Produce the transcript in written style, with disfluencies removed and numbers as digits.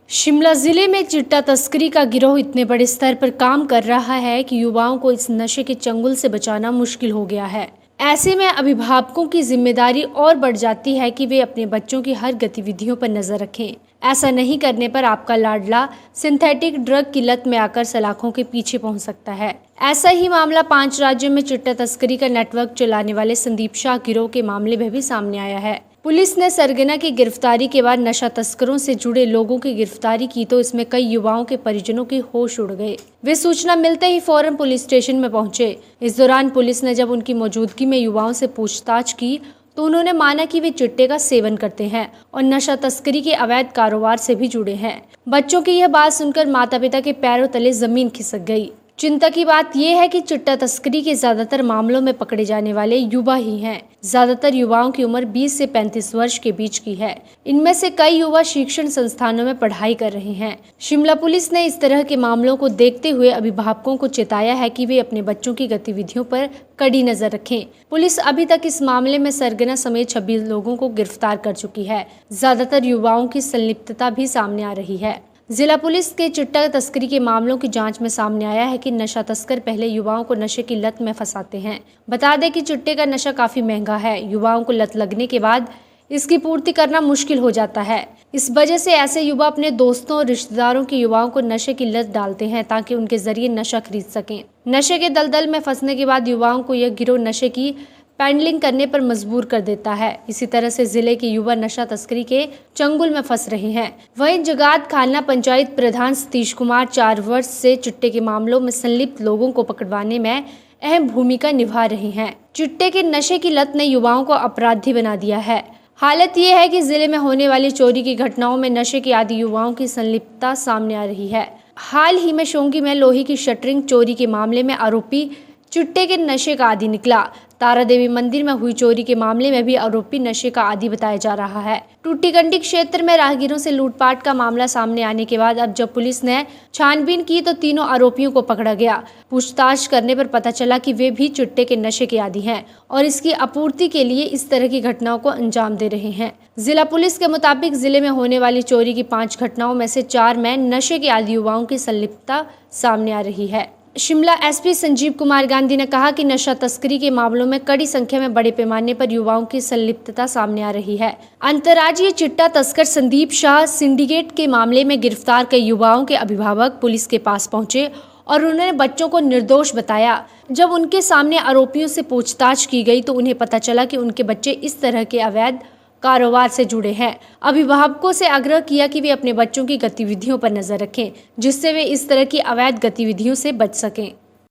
शिमला जिले में चिट्टा तस्करी का गिरोह इतने बड़े स्तर पर काम कर रहा है कि युवाओं को इस नशे के चंगुल से बचाना मुश्किल हो गया है। ऐसे में अभिभावकों की जिम्मेदारी और बढ़ जाती है कि वे अपने बच्चों की हर गतिविधियों पर नजर रखें। ऐसा नहीं करने पर आपका लाडला सिंथेटिक ड्रग की लत में आकर सलाखों के पीछे पहुंच सकता है। ऐसा ही मामला 5 राज्यों में चिट्टा तस्करी का नेटवर्क चलाने वाले संदीप शाह गिरोह के मामले में भी सामने आया है। पुलिस ने सरगना की गिरफ्तारी के बाद नशा तस्करों से जुड़े लोगों की गिरफ्तारी की तो इसमें कई युवाओं के परिजनों के होश उड़ गए। वे सूचना मिलते ही फौरन पुलिस स्टेशन में पहुंचे। इस दौरान पुलिस ने जब उनकी मौजूदगी में युवाओं से पूछताछ की तो उन्होंने माना कि वे चिट्टे का सेवन करते हैं और नशा तस्करी के अवैध कारोबार से भी जुड़े हैं। बच्चों की यह बात सुनकर माता पिता के पैरों तले जमीन खिसक गई। चिंता की बात यह है कि चिट्टा तस्करी के ज्यादातर मामलों में पकड़े जाने वाले युवा ही हैं। ज्यादातर युवाओं की उम्र 20 से 35 वर्ष के बीच की है। इनमें से कई युवा शिक्षण संस्थानों में पढ़ाई कर रहे हैं। शिमला पुलिस ने इस तरह के मामलों को देखते हुए अभिभावकों को चेताया है कि वे अपने बच्चों की गतिविधियों पर कड़ी नजर रखें। पुलिस अभी तक इस मामले में सरगना समेत 26 लोगों को गिरफ्तार कर चुकी है। ज्यादातर युवाओं की संलिप्तता भी सामने आ रही है। जिला पुलिस के चिट्टा तस्करी के मामलों की जांच में सामने आया है कि नशा तस्कर पहले युवाओं को नशे की लत में फंसाते हैं। बता दें कि चिट्टे का नशा काफी महंगा है। युवाओं को लत लगने के बाद इसकी पूर्ति करना मुश्किल हो जाता है। इस वजह से ऐसे युवा अपने दोस्तों और रिश्तेदारों के युवाओं को नशे की लत डालते हैं ताकि उनके जरिए नशा खरीद सकें। नशे के दलदल में फंसने के बाद युवाओं को यह गिरोह नशे की पैडलिंग करने पर मजबूर कर देता है। इसी तरह से जिले के युवा नशा तस्करी के चंगुल में फंस रहे हैं। वहीं जगात खालना पंचायत प्रधान सतीश कुमार 4 वर्ष से चिट्टे के मामलों में संलिप्त लोगों को पकड़वाने में अहम भूमिका निभा रहे हैं। चिट्टे के नशे की लत ने युवाओं को अपराधी बना दिया है। हालत यह है कि जिले में होने वाली चोरी की घटनाओं में नशे के आदी युवाओं की संलिप्तता सामने आ रही है। हाल ही में शोंगी में लोहे की शटरिंग चोरी के मामले में आरोपी चिट्टे के नशे का आदी निकला। तारा देवी मंदिर में हुई चोरी के मामले में भी आरोपी नशे का आदी बताया जा रहा है। टूटीकंडी क्षेत्र में राहगीरों से लूटपाट का मामला सामने आने के बाद अब जब पुलिस ने छानबीन की तो तीनों आरोपियों को पकड़ा गया। पूछताछ करने पर पता चला कि वे भी चिट्टे के नशे के आदी हैं और इसकी आपूर्ति के लिए इस तरह की घटनाओं को अंजाम दे रहे हैं। जिला पुलिस के मुताबिक जिले में होने वाली चोरी की 5 घटनाओं में से 4 में नशे के आदी युवाओं की संलिप्तता सामने आ रही है। शिमला एसपी संजीव कुमार गांधी ने कहा कि नशा तस्करी के मामलों में कड़ी संख्या में बड़े पैमाने पर युवाओं की संलिप्तता सामने आ रही है। अंतर्राज्यीय चिट्टा तस्कर संदीप शाह सिंडिकेट के मामले में गिरफ्तार कई युवाओं के अभिभावक पुलिस के पास पहुंचे और उन्होंने बच्चों को निर्दोष बताया। जब उनके सामने आरोपियों से पूछताछ की गई तो उन्हें पता चला कि उनके बच्चे इस तरह के अवैध कारोबार से जुड़े हैं। अभिभावकों से आग्रह किया कि वे अपने बच्चों की गतिविधियों पर नजर रखें जिससे वे इस तरह की अवैध गतिविधियों से बच सकें।